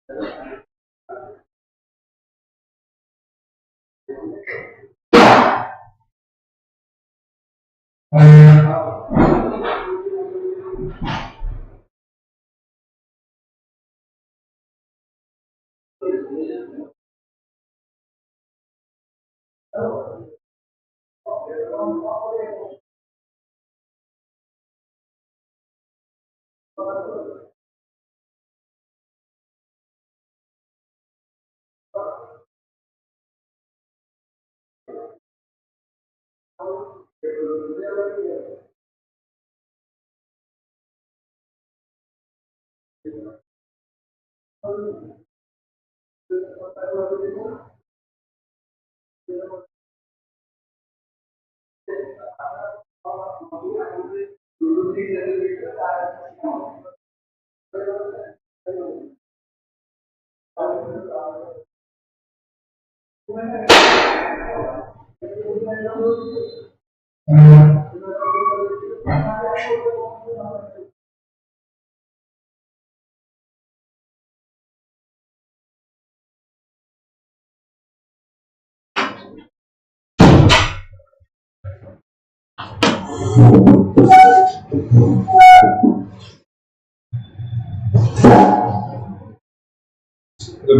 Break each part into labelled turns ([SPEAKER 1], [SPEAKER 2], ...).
[SPEAKER 1] Good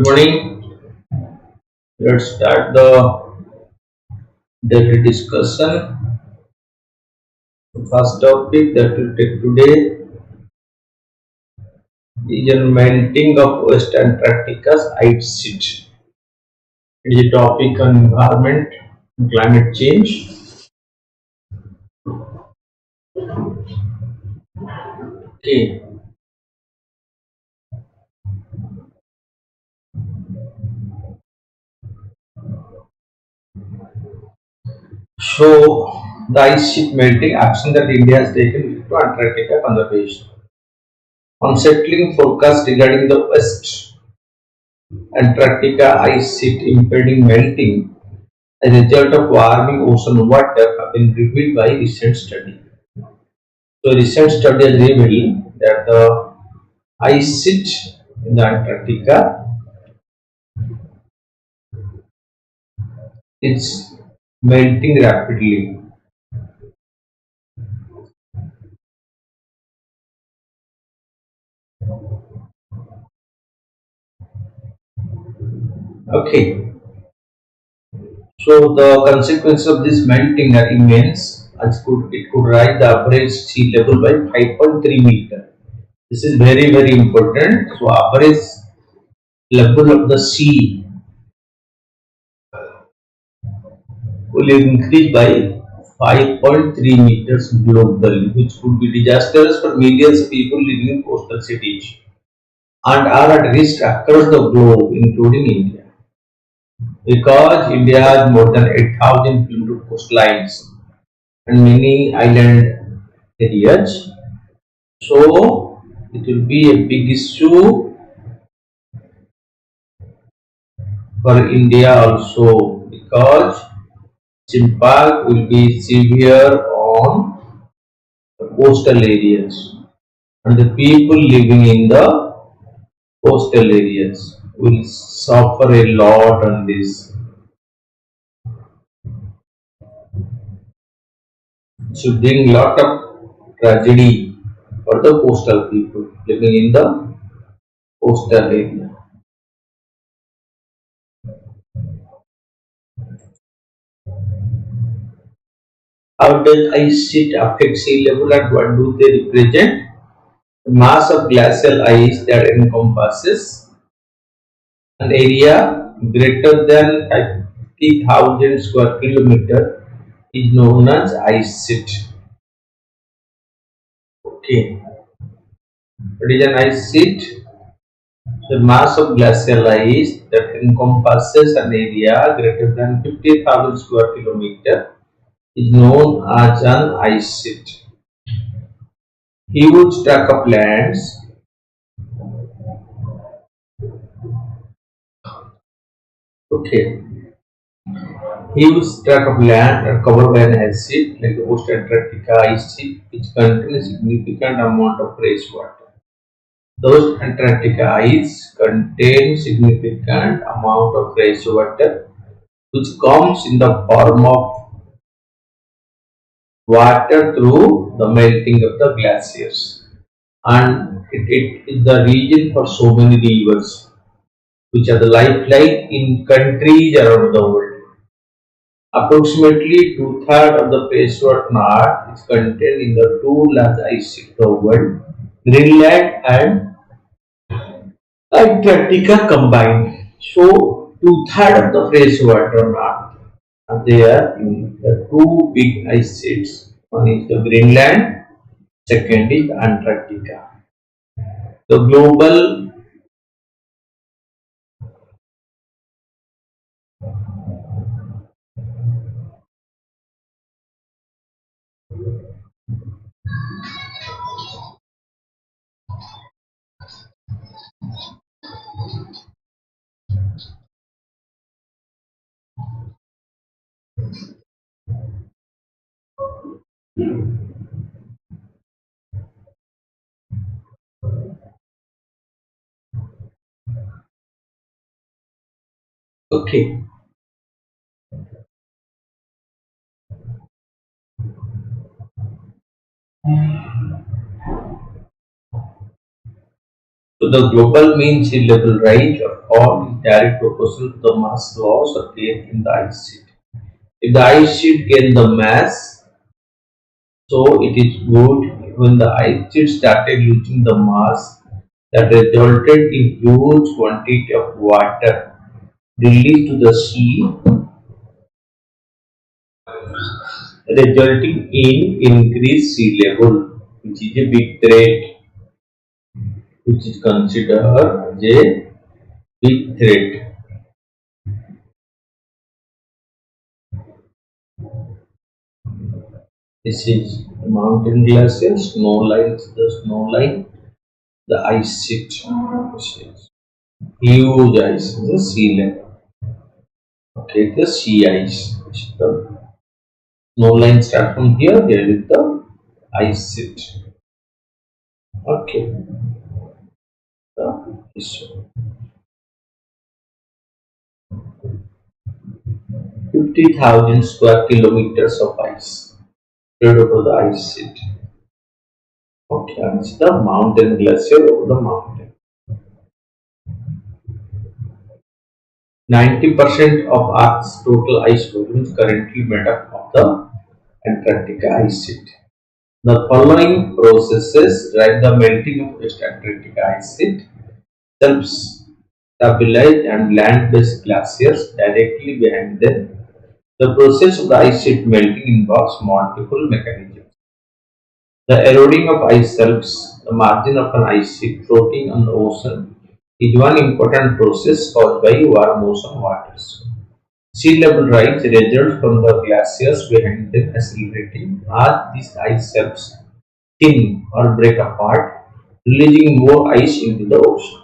[SPEAKER 1] morning. Let's start the daily discussion. The first topic that we'll take today is the melting of West Antarctica's ice sheet. It is a topic on environment and climate change. Okay, so the ice sheet melting action that India has taken to Antarctica conservation. Unsettling forecast regarding the West Antarctica ice sheet impeding melting as a result of warming ocean water have been revealed by recent study. So recent study has revealed that the ice sheet in the Antarctica is melting rapidly. Okay, so the consequences of this melting are immense. It could rise the average sea level by 5.3 meter. This is very important. So average level of the sea will increase by 5.3 meters globally, which could be disastrous for millions of people living in coastal cities and are at risk across the globe, including India. Because India has more than 8,000 kilometer coastlines and many island areas, so it will be a big issue for India also because its impact will be severe on the coastal areas and the people living in the coastal areas will suffer a lot on this. It should bring lot of tragedy for the coastal people living in the coastal area. How does ice sheet affect sea level and what do they represent? The mass of glacial ice that encompasses an area greater than 50,000 square kilometer is known as ice sheet. Okay, what is an ice sheet? The mass of glacial ice that encompasses an area greater than 50,000 square kilometer is known as an ice sheet. Huge tract of lands okay, huge tract of land are covered by an ice sheet like the West Antarctica ice sheet which contains a significant amount of fresh water. Those Antarctica ice contain significant amount of fresh water which comes in the form of water through the melting of the glaciers. And it is the region for so many rivers which are the lifeline in countries around the world. Approximately two-thirds of the freshwater north is contained in the two large ice sheets of the world, Greenland and Antarctica combined. So, two-thirds of the freshwater north are there in the two big ice sheets. One is the Greenland, second is Antarctica. The global okay. So the global mean sea level rise or fall is direct proportional to the mass loss or gain in the ice sheet. If the ice sheet gain the mass, so it is good. When the ice sheet started losing the mass, that resulted in huge quantity of water released to the sea, resulting in increased sea level, which is a big threat, which is considered as a big threat. This is the mountain glacier, snow lines, the snow line, the ice sheet, which is huge ice, the sea level. Okay, the sea ice, which is the snow line start from here, there is the ice sheet. Okay, the issue. 50,000 square kilometers of ice spread over the ice sheet. Okay, and it's the mountain glacier over the mountain. 90% of Earth's total ice volume is currently made up of the Antarctica ice sheet. The following processes drive the melting of West Antarctica ice sheet: self-stabilized and land-based glaciers directly behind them. The process of the ice sheet melting involves multiple mechanisms. The eroding of ice shelves, the margin of an ice sheet floating on the ocean, is one important process caused by warm ocean waters. Sea level rise results from the glaciers behind them accelerating as these ice shelves thin or break apart, releasing more ice into the ocean.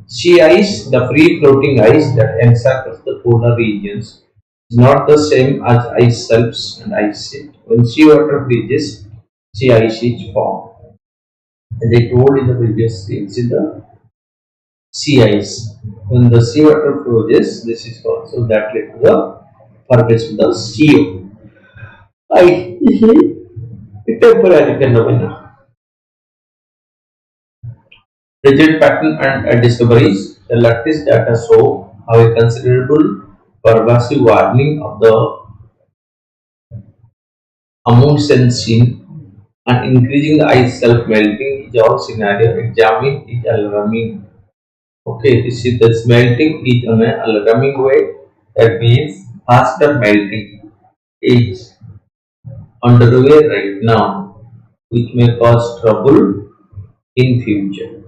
[SPEAKER 1] Sea ice, the free floating ice that encircles the polar regions, is not the same as ice shelves and ice sheet. When seawater freezes, sea ice is formed. As I told in the previous stage, in the sea ice. When the seawater freezes, this is called, so that led to the formation of the sea ice. This is a temporary phenomena. Rigid pattern and discoveries. The latest data show how a considerable pervasive warming of the amundsen seen and increasing the ice self melting is all scenario examined is alarming. Okay, this is the melting is on an alarming way. That means faster melting is underway right now, which may cause trouble in future.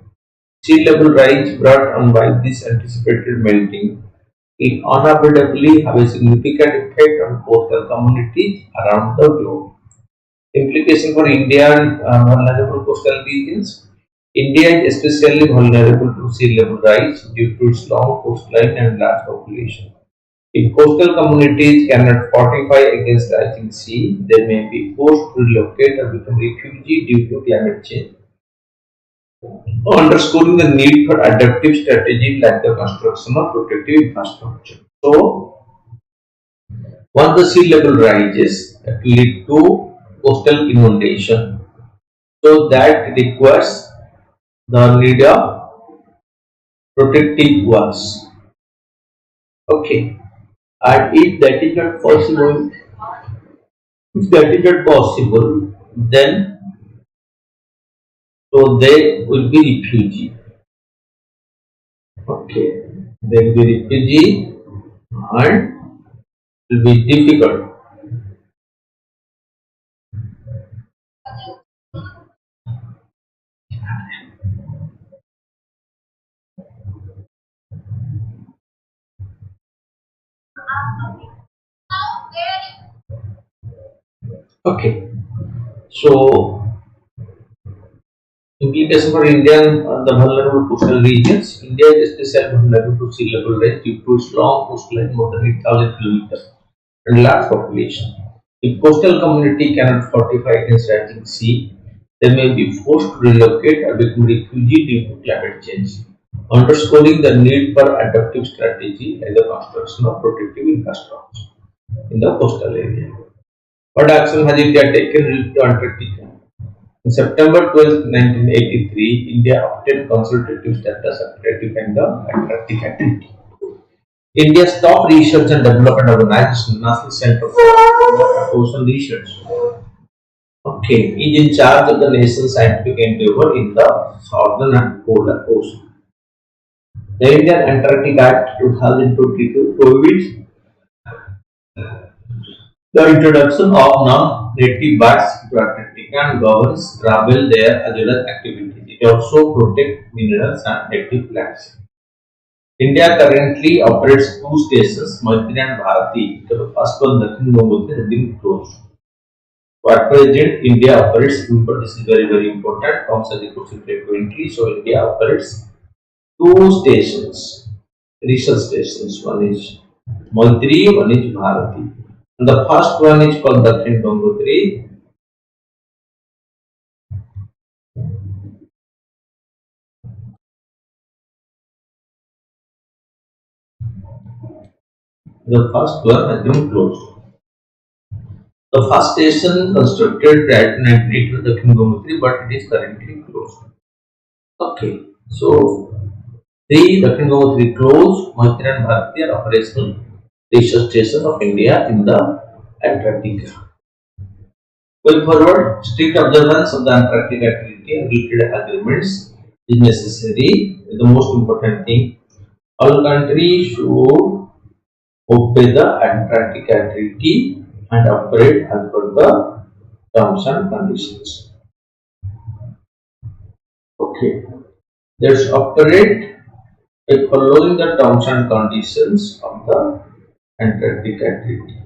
[SPEAKER 1] Sea level rise brought on by this anticipated melting will unavoidably have a significant effect on coastal communities around the globe. Implication for India and vulnerable coastal regions. India is especially vulnerable to sea level rise due to its long coastline and large population. If coastal communities cannot fortify against rising sea, they may be forced to relocate or become refugees due to climate change. underscoring the need for adaptive strategy like the construction of protective infrastructure. So, once the sea level rises, it will lead to coastal inundation. So that requires the need of protective walls. Okay, and if that is not possible, then so they will be refugee. Okay, they will be refugee and it will be difficult. Okay, so implication for India and the vulnerable coastal regions. India is especially vulnerable to sea level rise due to its long coastline more than 8,000 kilometers and large population. If coastal community cannot fortify against rising sea, they may be forced to relocate or become refugee due to climate change, underscoring the need for adaptive strategy and the construction of protective infrastructure in the coastal area. What action has India taken related to Antarctica? In September 12, 1983, India obtained consultative status of ratifying the Antarctica Treaty. India's top research and development organization, National Center for Ocean Research, okay, is in charge of the nation's scientific endeavor in the southern and polar ocean. The Indian Antarctic Act 2022 prohibits the introduction of non-native birds into Antarctica and governs travel there as well as activities. It also protects minerals and native plants. India currently operates two stations, Maitri and Bharati. The first one, Dakhin Gangotri, has been closed. So at present, India operates, but this is very important, comes as a question frequently. So India operates two stations, research stations. One is Maitri, one is Bharati. And the first one is called Dakhin Gangotri. The first one has been closed. The first station constructed prior to 1980 was Dakhin Gangotri, but it is currently closed. Okay, so three Dakhin Gangotri closed, Maitri and Bharati are operational research stations of India in the Antarctica. Going forward, strict observance of the Antarctica Treaty and related agreements is necessary. The most important thing, all countries should obey the Antarctica Treaty and operate as per the terms and conditions. Okay, let's operate by following the terms and conditions of the Antarctica Treaty.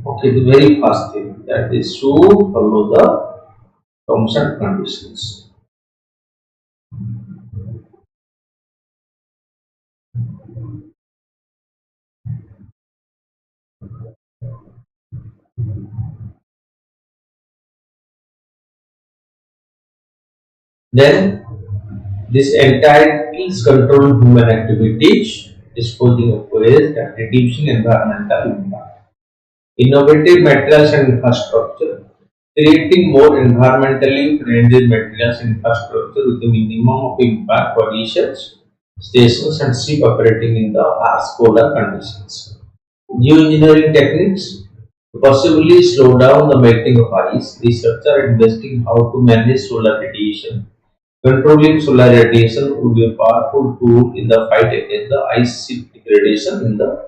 [SPEAKER 1] Okay, the very first thing that is to follow the terms and conditions. Then this entails controlling human activities, disposing of waste, and reducing environmental impact. Innovative materials and infrastructure, creating more environmentally friendly materials and infrastructure with a minimum of impact for research stations and ship operating in the harsh polar conditions. Geoengineering techniques to possibly slow down the melting of ice. Researchers are investing how to manage solar radiation. Controlling solar radiation would be a powerful tool in the fight against the ice sheet degradation in the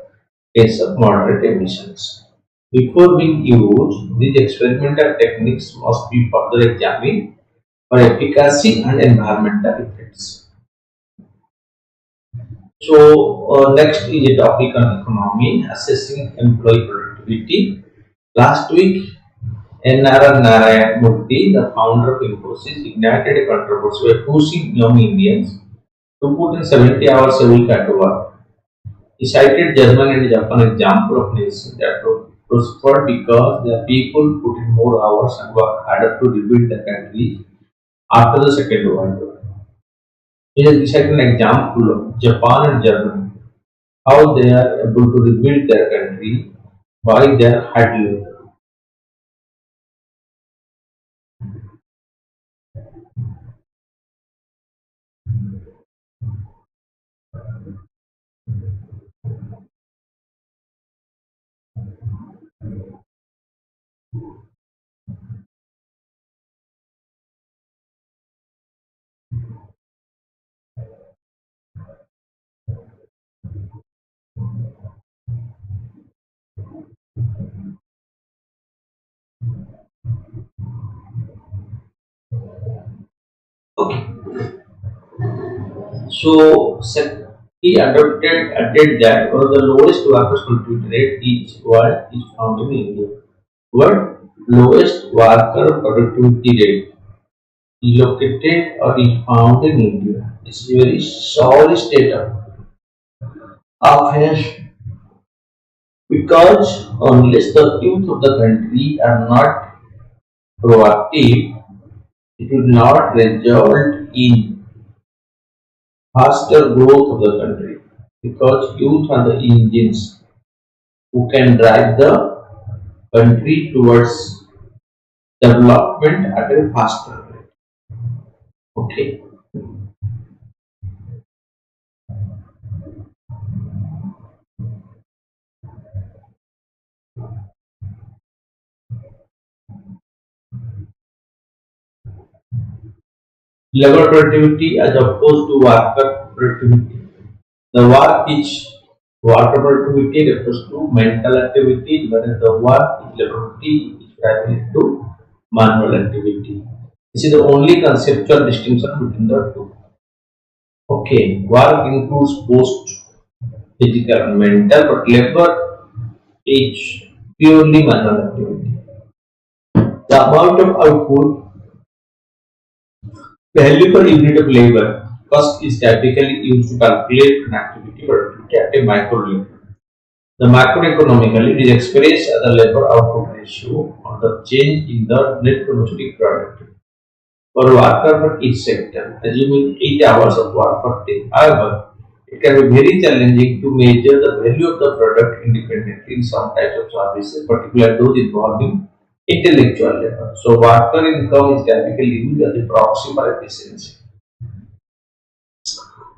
[SPEAKER 1] case of moderate emissions. Before being used, these experimental techniques must be further examined for efficacy and environmental effects. So, next is a topic on economy, assessing employee productivity. Last week, N.R. Narayan Murthy, the founder of Infosys, ignited a controversy by pushing young Indians to put in 70 hours a week at work. He cited Germany and Japan as example of nations that prospered because their people put in more hours and work harder to rebuild the country after the Second World War. It is an example of Japan and Germany, how they are able to rebuild their country by their hard labor. Okay, so he added that one of the lowest workers productivity rate is what is found in India. What lowest worker productivity rate is located or is found in India. It's a very sorry state of affairs because unless the youth of the country are not proactive, it will not result in faster growth of the country because youth are the engines who can drive the country towards development at a faster rate. Okay. Labor productivity as opposed to worker productivity. The work is water productivity refers to mental activity, whereas the work is laboratory is referring to manual activity. This is the only conceptual distinction between the two. Okay, work includes both physical and mental, but labor is purely manual activity. The amount of output value per unit of labor cost is typically used to calculate an activity productivity at a micro level. The macroeconomically it is expressed as the labor output ratio or the change in the net domestic product per worker for each sector, assuming 8 hours of work per day. However, it can be very challenging to measure the value of the product independently in some types of services, particularly those involving intellectual labor. So, worker income is typically used as a proxy for efficiency.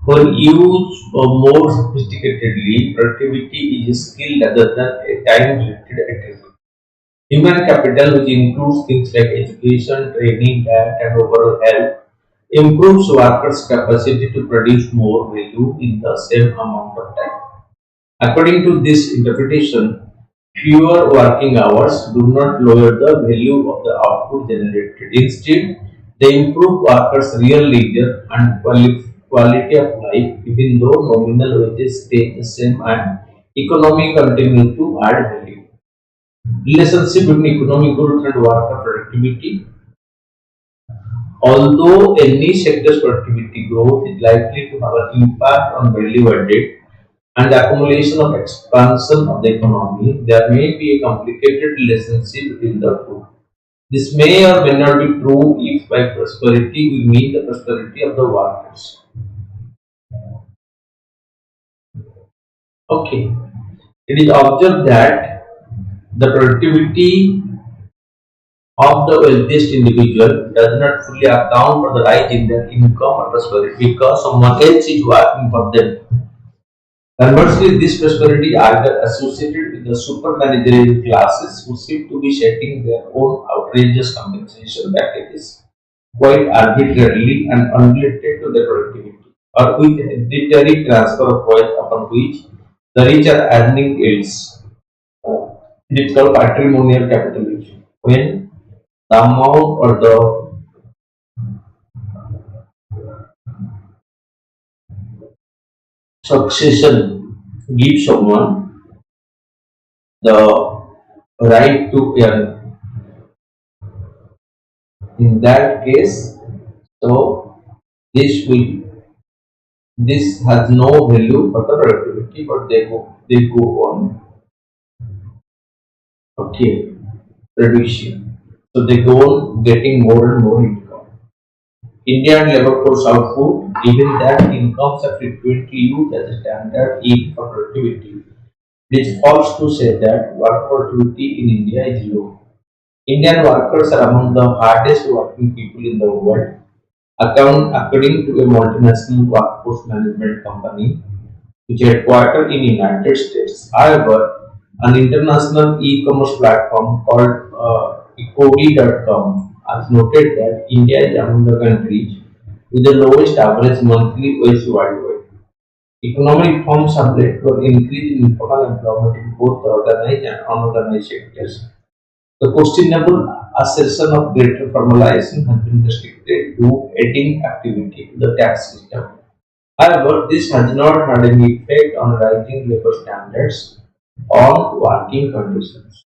[SPEAKER 1] When used more sophisticatedly, productivity is a skill rather than a time-related attribute. Human capital, which includes things like education, training, and overall health, improves workers' capacity to produce more value in the same amount of time. According to this interpretation, fewer working hours do not lower the value of the output generated. Instead, they improve workers' real leisure and quality of life, even though nominal wages stay the same and economy continues to add value. Relationship between economic growth and worker productivity. Although any sector's productivity growth is likely to have an impact on value added and the accumulation of expansion of the economy, there may be a complicated relationship between the two. This may or may not be true if by prosperity we mean the prosperity of the workers. Okay, it is observed that the productivity of the wealthiest individual does not fully account for the rise in their income or prosperity because someone else is working for them. Conversely, this prosperity are associated with the supermanagerial classes who seem to be setting their own outrageous compensation packages quite arbitrarily and unrelated to their productivity, or with arbitrary transfer of wealth upon which the rich are earning yields. It is called patrimonial capitalism. When the amount or the succession gives someone the right to earn. In that case, so this has no value for the productivity, but they go on, okay, producing. So they go on getting more and more income. India and labor force output, given that incomes are frequently used as a standard in for productivity. It is false to say that work productivity in India is low. Indian workers are among the hardest working people in the world, according to a multinational workforce management company which is headquartered in United States. However, an international e-commerce platform called Ecody.com has noted that India is among the countries with the lowest average monthly wage worldwide. Economic reforms have led to an increase in informal employment in both the organized and unorganized sectors. The questionable assertion of greater formalization has been restricted to adding activity to the tax system. However, this has not had any effect on rising labor standards or working conditions.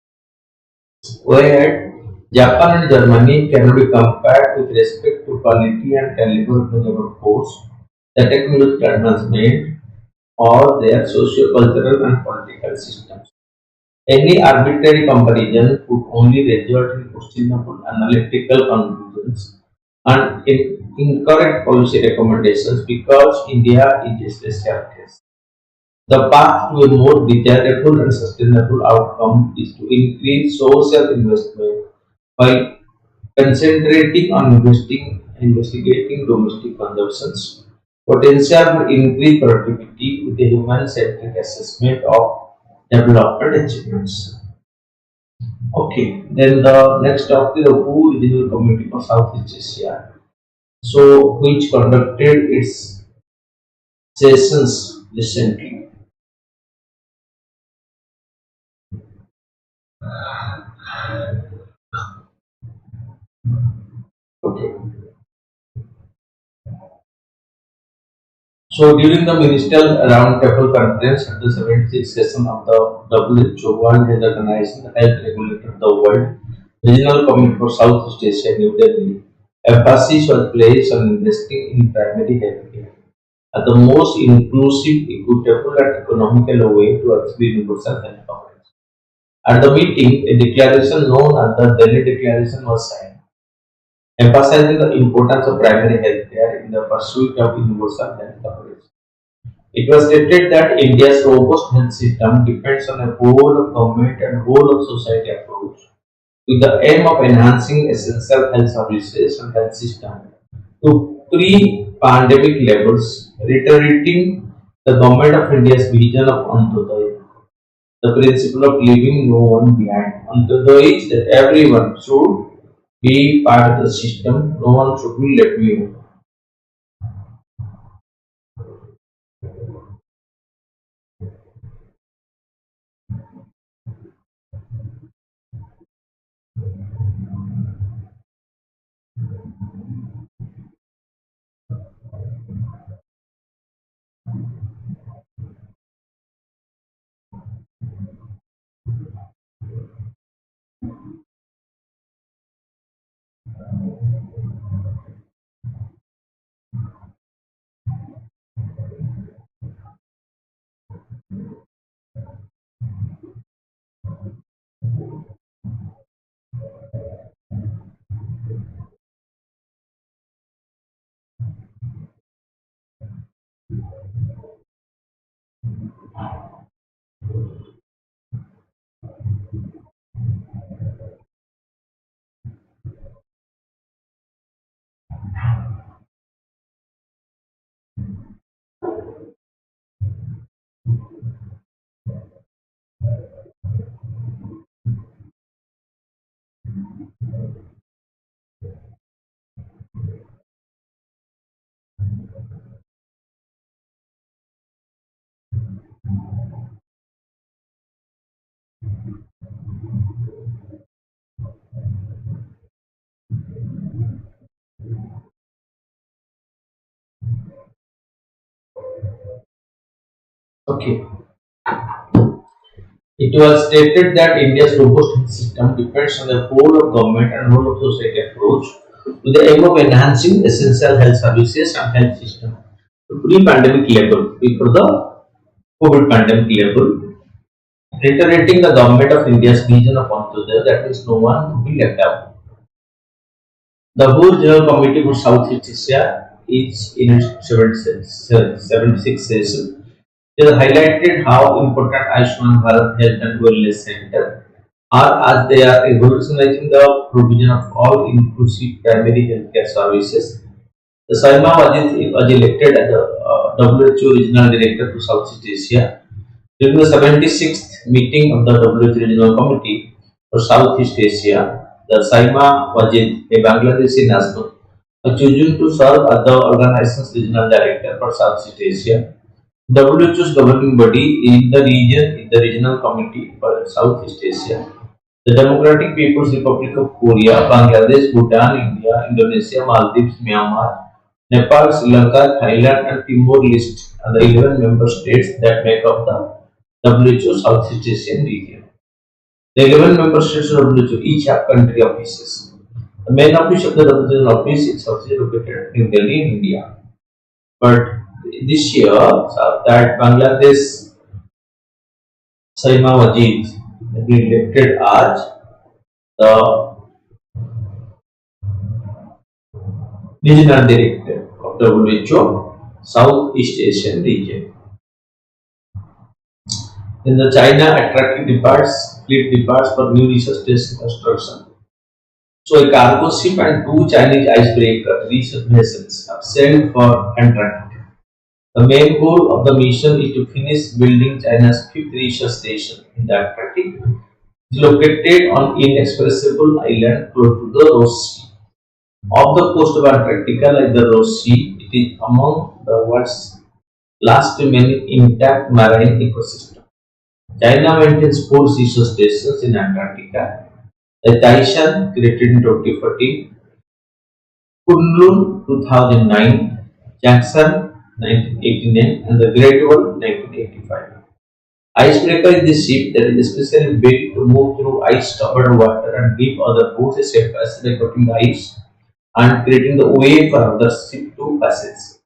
[SPEAKER 1] Where Japan and Germany cannot be compared with respect to quality and caliber of the labor force, the technological advancement, or their socio-cultural and political systems. Any arbitrary comparison would only result in questionable analytical conclusions and incorrect policy recommendations because India is a special case. The path to a more desirable and sustainable outcome is to increase social investment by concentrating on investigating domestic consumptions, potential for increased productivity with a human-centric assessment of development achievements. Okay, then the next topic is the WHO Regional Committee for Southeast Asia. So, which conducted its sessions recently. Okay. So during the ministerial roundtable conference at the 76th session of the WHO World Health Organization, the health regulator of the world, Regional Committee for Southeast Asia, New Delhi, emphasis was placed on investing in primary health care as the most inclusive, equitable, and economical way to achieve universal health coverage. At the meeting, a declaration known as the Delhi Declaration was signed, emphasizing the importance of primary health care in the pursuit of universal health coverage. It was stated that India's robust health system depends on a whole of government and whole of society approach with the aim of enhancing essential health services and health system to pre-pandemic levels, reiterating the government of India's vision of Antyodaya, the principle of leaving no one behind. Antyodaya is that everyone should be part of the system, no one should be left behind. Okay. It was stated that India's robust health system depends on the whole of government and whole of society approach with the aim of enhancing essential health services and health system to pre-pandemic level before the COVID pandemic level, reiterating the government of India's vision of Antyodaya that is no one to be left out. The whole General Committee for Southeast Asia is in its 76th session. It has highlighted how important Ayushman Bharat Health and Wellness Center are as they are revolutionizing the provision of all inclusive primary healthcare services. The Saima was elected as the WHO Regional Director for Southeast Asia during the 76th meeting of the WHO Regional Committee for Southeast Asia. The Saima Wajid, a Bangladeshi national, was chosen to serve as the organization's regional director for Southeast Asia. WHO's governing body in the region is the Regional Committee for Southeast Asia. The Democratic People's Republic of Korea, Bangladesh, Bhutan, India, Indonesia, Maldives, Myanmar, Nepal, Sri Lanka, Thailand, and Timor Leste are the 11 member states that make up the WHO Southeast Asian region. The 11 member states of WHO each have country offices. The main office of the WHO office is also located in New Delhi, India. But this year, that Bangladesh Saima Wajid has been elected as the regional director of WHO Southeast Asian region. Then the China attracted fleet departs for new research station construction. So a cargo ship and two Chinese icebreaker research vessels have sailed for Antarctica. The main goal of the mission is to finish building China's fifth research station in the Antarctic. It is located on inexpressible island close to the Ross Sea. Off the coast of Antarctica, like the Ross Sea, it is among the world's last remaining intact marine ecosystem. China maintains four research stations in Antarctica: the Taishan, created in 2014, Kunlun 2009, Jackson 1989, and the Great Wall 1985. Icebreaker is the ship that is especially built to move through ice-covered water and give other boats a safe passage by cutting the ice and creating the way for other ships to passage.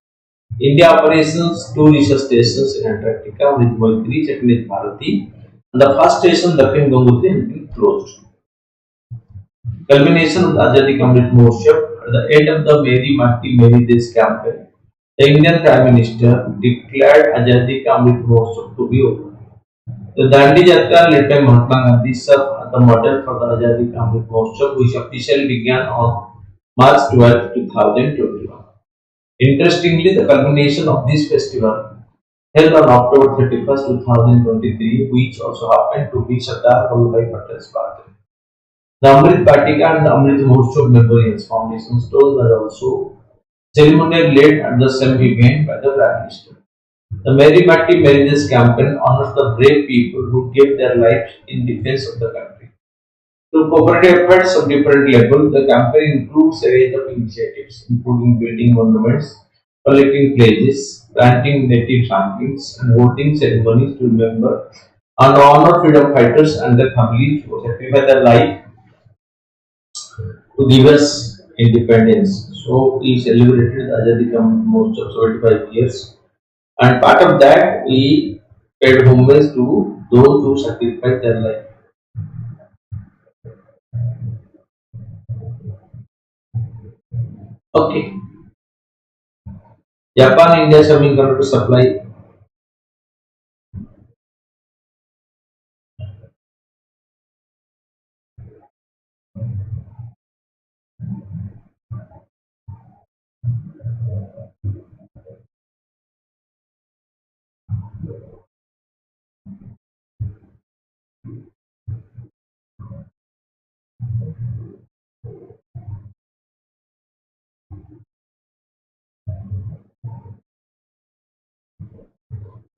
[SPEAKER 1] India operations two research stations in Antarctica, one is Maitri, second is Bharati, and the first station, Dakhin Gangotri, has been closed. Culmination of the Azadi Amrit Mahotsav, at the end of the Meri Mati Meri Desh campaign, the Indian Prime Minister declared Azadi Amrit Mahotsav to be over. The Dandi Jatra led by Mahatma Gandhi served as the model for the Azadi Amrit Mahotsav, which officially began on March 12, 2021. Interestingly, the culmination of this festival held on October 31st, 2023, which also happened to be Sardar Vallabhbhai Patel's birthday. The Amrit Patika and the Amrit Mahotsav Memorials Foundation stone was also ceremonially led at the same event by the Prime Minister. The Meri Mati Meri Desh campaign honors the brave people who gave their lives in defense of the country. Through cooperative efforts of different levels, the campaign includes a range of initiatives, including building monuments, collecting pledges, planting native saplings, and holding ceremonies to remember and honor freedom fighters and their families who sacrificed their life to give us independence. So we celebrated Azadi Ka most of 75 years, and part of that we paid homage to those who sacrificed their life. Okay, Japan India semiconductor supply.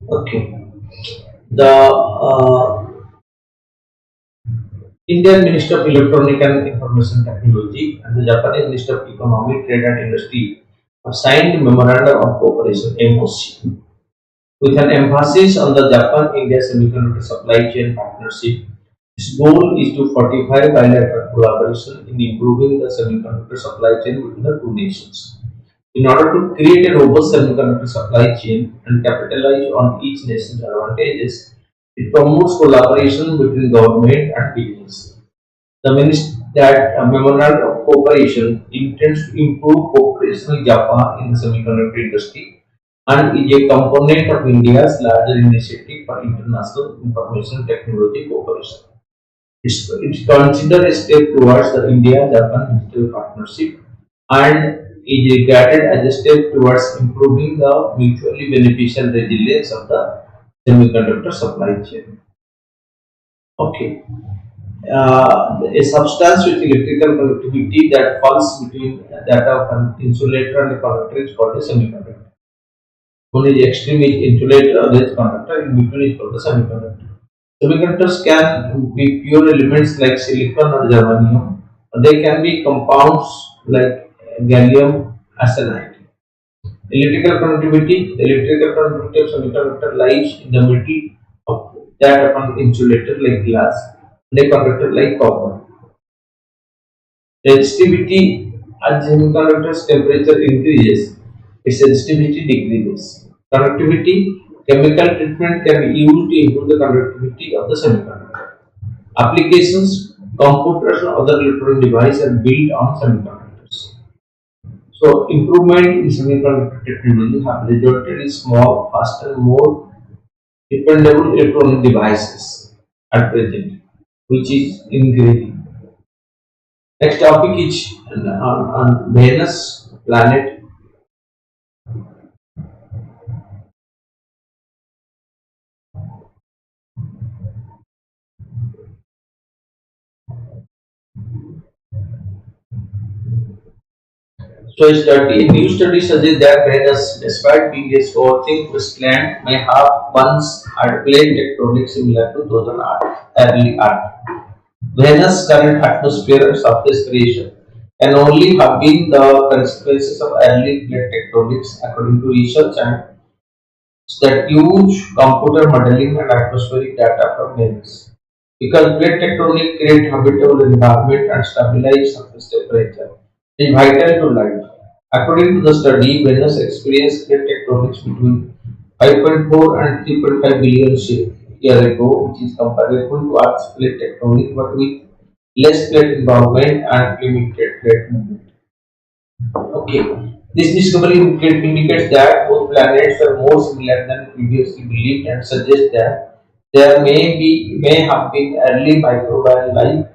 [SPEAKER 1] Okay, the Indian Ministry of Electronic and Information Technology and the Japanese Ministry of Economy, Trade and Industry have signed Memorandum of Cooperation (MOC) with an emphasis on the Japan-India semiconductor supply chain partnership. Its goal is to fortify bilateral collaboration in improving the semiconductor supply chain between the two nations. In order to create a robust semiconductor supply chain and capitalize on each nation's advantages, it promotes collaboration between government and business. The memorandum of cooperation intends to improve cooperation with Japan in the semiconductor industry and is a component of India's larger initiative for international information technology cooperation. It's considered a step towards the India-Japan digital partnership and is regarded as a step towards improving the mutually beneficial resilience of the semiconductor supply chain. Okay. A substance with electrical conductivity that falls between that of an insulator and a conductor is called a semiconductor. One is extreme is insulator, other is conductor, in between is called the semiconductor. Semiconductors can be pure elements like silicon or germanium. They can be compounds like gallium arsenide. Electrical conductivity. The electrical conductivity of semiconductor lies in the middle of that of an insulator like glass and a conductor like copper. Resistivity as semiconductor's temperature increases, its resistivity decreases. Conductivity. Chemical treatment can be used to improve the conductivity of the semiconductor. Applications, computers and other electronic devices are built on semiconductors. So, improvement in semiconductor technology have resulted in small, faster, more dependable electronic devices at present, which is increasing. Next topic is on Venus planet. So, a new study suggests that Venus, despite being a scorching wasteland, may have once had plate tectonic similar to those on early Earth. Venus' current atmosphere and surface creation can only have been the consequences of early plate tectonics, according to research and that huge computer modeling and atmospheric data from Venus. Because plate tectonic create habitable environment and stabilize surface temperature, it is vital to life. According to the study, Venus experienced plate tectonics between 5.4 and 3.5 billion years ago, which is comparable to Earth's plate tectonic but with less plate involvement and limited plate movement. Okay. This discovery indicates that both planets are more similar than previously believed and suggests that there may have been early microbial life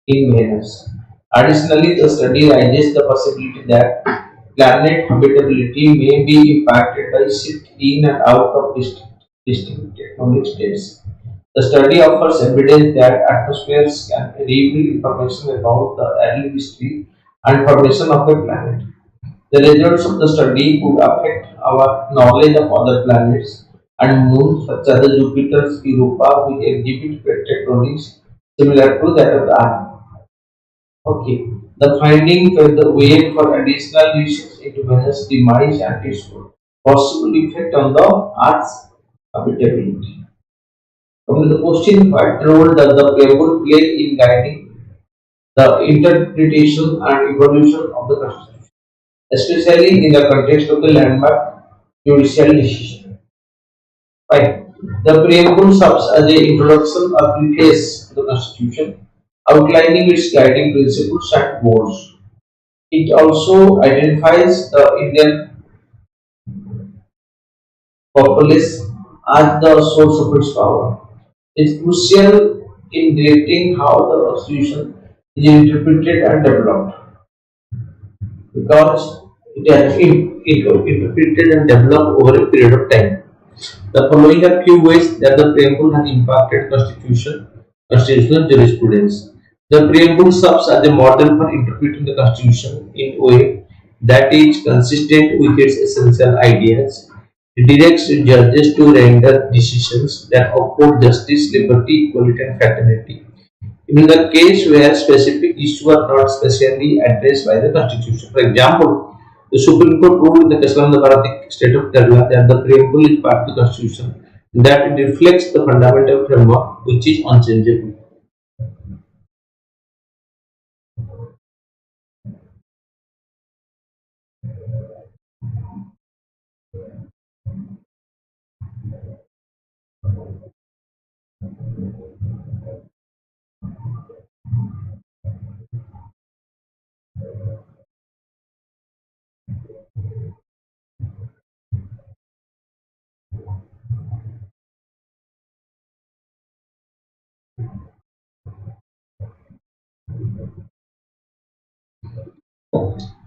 [SPEAKER 1] in Venus. Additionally, the study raises the possibility that planet habitability may be impacted by shift in and out of distinct tectonic states. The study offers evidence that atmospheres can reveal information about the early history and formation of the planet. The results of the study could affect our knowledge of other planets and moons such as Jupiter's Europa, which exhibit plate tectonics similar to that of the Earth. Okay. The finding paved the way for additional research into Venus' demise and its possible effect on the Earth's habitability. Coming to the question, what role does the preamble play in guiding the interpretation and evolution of the Constitution, especially in the context of the landmark judicial decision? Right. The preamble serves as an introduction or preface to the Constitution, outlining its guiding principles and goals. It also identifies the Indian populace as the source of its power. It's crucial in directing how the Constitution is interpreted and developed because it has been interpreted and developed over a period of time. The following are few ways that the preamble has impacted constitutional jurisprudence. The preamble serves as a model for interpreting the constitution in a way that is consistent with its essential ideas. It directs judges to render decisions that uphold justice, liberty, equality, and fraternity. In the case where specific issues are not specially addressed by the Constitution. For example, the Supreme Court ruled in the case of the Bharati state of Kerala that the preamble is part of the Constitution, that it reflects the fundamental framework which is unchangeable.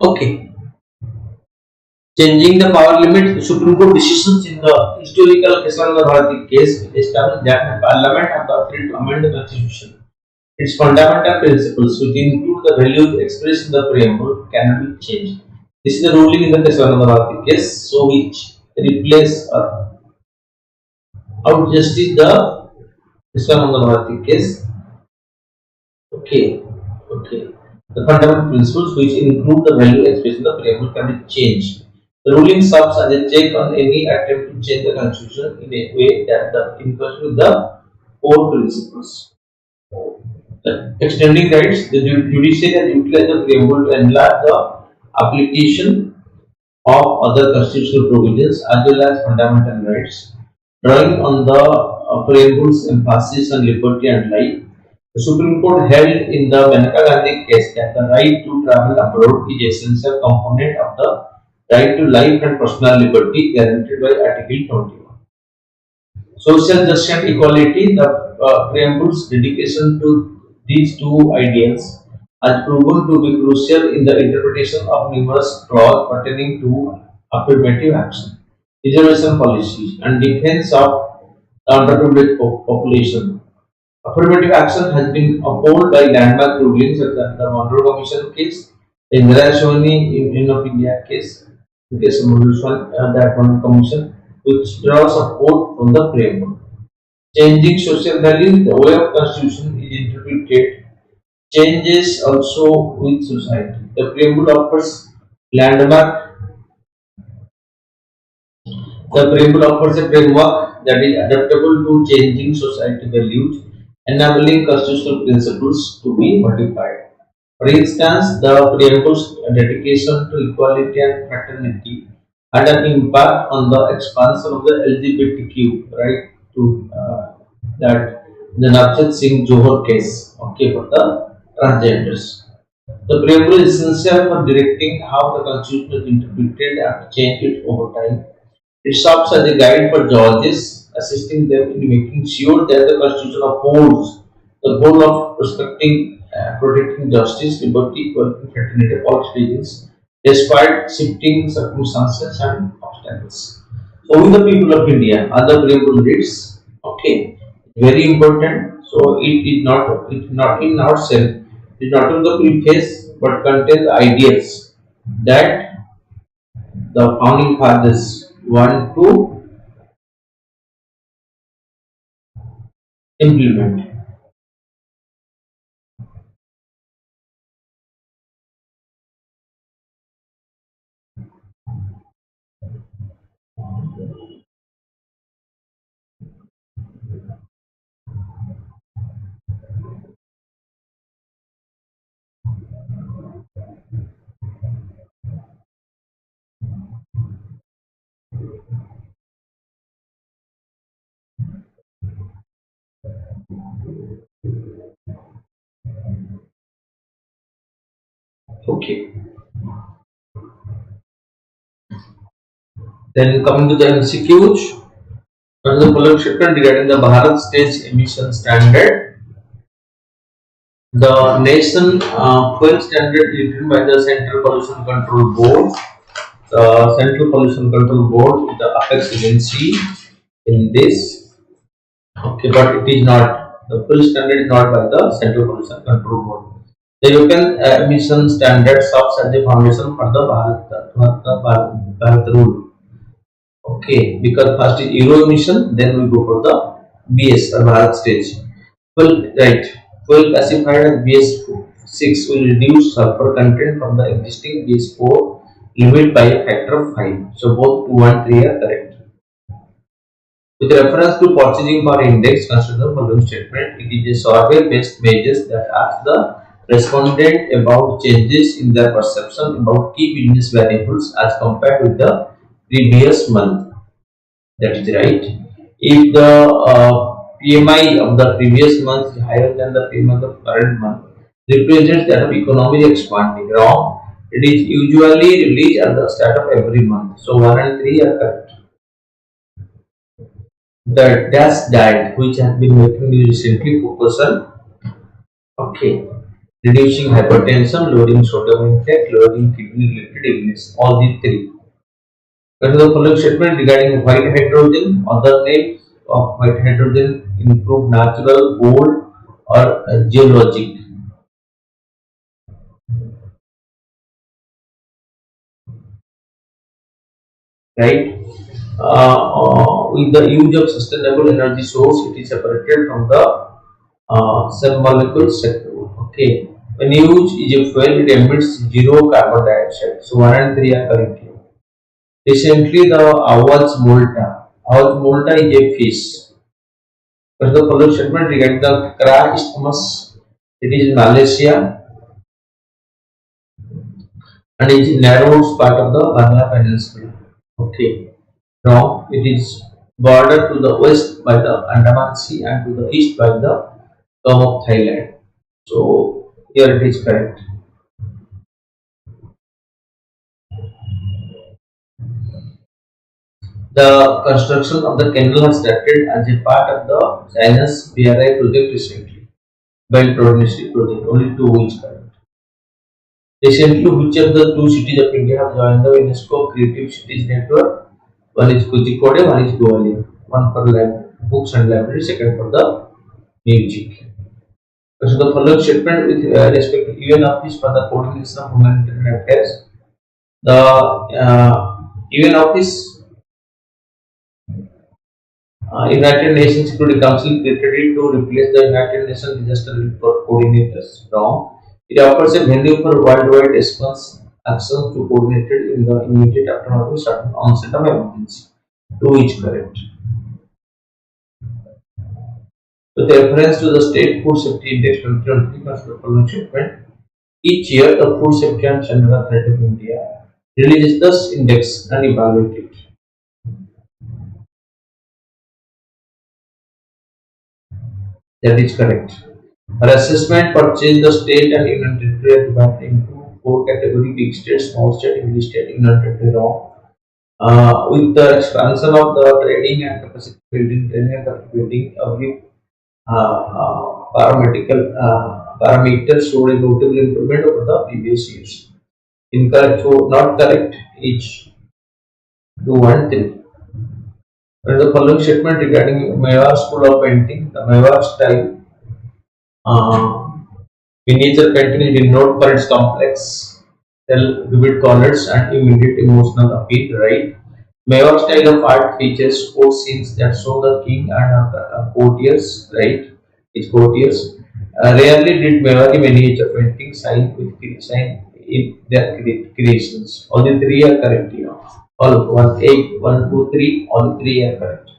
[SPEAKER 1] Okay. Changing the power limit, the Supreme Court decisions in the historical Kishan Bharati case established that the Parliament has the authority to amend the Constitution. Its fundamental principles, which include the values expressed in the preamble, cannot be changed. This is the ruling in the Kishan Bharati case, so which replace or out justice the Kishan Bharati case. Okay, okay. The fundamental principles, which include the value expressed in the preamble, can be changed. The ruling serves as a check on any attempt to change the constitution in a way that the inconsistent with the core principles. Extending rights, the judiciary has utilized the preamble to enlarge the application of other constitutional provisions as well as fundamental rights, drawing on the preamble's emphasis on liberty and life. The Supreme Court held in the Maneka Gandhi case that the right to travel abroad is essential component of the right to life and personal liberty guaranteed by Article 21. Social justice and equality, the preamble's dedication to these two ideals has proven to be crucial in the interpretation of numerous clauses pertaining to affirmative action, reservation policies, and defense of the underprivileged population. Affirmative action has been upheld by landmark rulings such as the Monroe Commission case, the Indira Shovani of India case, the case of that one commission, which draws support from the preamble. Changing social values, the way of constitution is interpreted changes also with society. The preamble offers landmark. The preamble offers a framework that is adaptable to changing society values, enabling constitutional principles to be modified. For instance, the preamble's dedication to equality and fraternity had an impact on the expansion of the LGBTQ right to that the Navjot Singh Johar case, okay, for the transgenders. The preamble is essential for directing how the constitution is interpreted and changed over time. It serves as a guide for judges, assisting them in making sure that the Constitution upholds the goal of respecting and protecting justice, liberty, equality, fraternity of all citizens, despite shifting circumstances and obstacles. So, we the people of India, other preamble reads, okay, very important. So, it not in ourselves, it is not in the preface, but contains the ideas that the founding fathers want to implement. Okay. Then coming to the MCQs, what is the following statement regarding the Bharat Stage Emission Standard? The nation fuel standard is written by the Central Pollution Control Board. The Central Pollution Control Board is the apex agency in this. Okay, but it is not. The full standard is not by the Central Pollution Control Board. The European emission standard serves as the foundation for the Bharat rule. Okay, because first is Euro emission, then we go for the BS or Bharat stage. Well, right. Fuel classified as BS6 will reduce sulfur content from the existing BS4 limit by a factor of 5. So both 2 and 3 are correct. With reference to purchasing power index, consider the following statement. It is a survey-based measures that ask the respondent about changes in their perception about key business variables as compared with the previous month. That is right. If the PMI of the previous month is higher than the PMI of the current month, represents that of economy expanding. Wrong. It is usually released at the start of every month. So 1 and 3 are correct. The dash diet, which has been making me recently focus on. Okay. reducing hypertension, lowering sodium intake, lowering kidney-related illness. All these three. That is the following statement regarding white hydrogen. Other names of white hydrogen include natural, gold, or geologic. Right? With the use of sustainable energy source, it is separated from the cell molecule sector. Okay. When used is a fuel, it emits zero carbon dioxide. So 1 and 3 are correct here. Recently, the Awas Molta is a fish. But the following statement regarding the Kra isthmus, it is in Malaysia and it is narrow part of the Bangla Peninsula. Okay. Wrong. It is bordered to the west by the Andaman Sea and to the east by the Gulf of Thailand. So here it is correct. The construction of the canal has started as a part of the China's BRI project recently. Belt Road Initiative project. Only two is correct. Recently, which of the two cities of India have joined the UNESCO Creative Cities Network? One is Kozhikode, one is Gwalior. One for books and library, second for the music. So the following statement with respect to UN Office for the Coordination of Humanitarian Affairs. The UN Office, United Nations Security Council created it to replace the United Nations Disaster Relief Coordinators. Wrong. It offers a venue for worldwide response actions to coordinated in the immediate aftermath of sudden onset of emergency. Two is correct. With reference to the State Food Safety Index 2023 consider following statement. Each year, the Food Safety and Standard Authority of India releases this index and evaluates it. That is correct. Our assessment purchase the state and union territory are divided into four categories: big state, small state, English state, union territory. Wrong. With the expansion of the trading and capacity building, training and capacity building, every parameter showed a notable improvement over the previous years. Incorrect, so not correct. Each 2 and 3. And the following statement regarding Mewar School of Painting, the Mewar style uh, miniature painting is renowned for its complex, vivid colors and immediate emotional appeal. Right? Mewar style of art features court scenes that show the king and courtiers. Right? His courtiers. Rarely did Mewari miniature painting sign in their creations. All the three are correct here. All 1, 8, 1, 2, 3, all three are correct.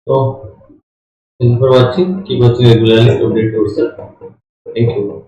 [SPEAKER 1] So, thank you for watching. Keep watching regularly to update yourself. Thank you.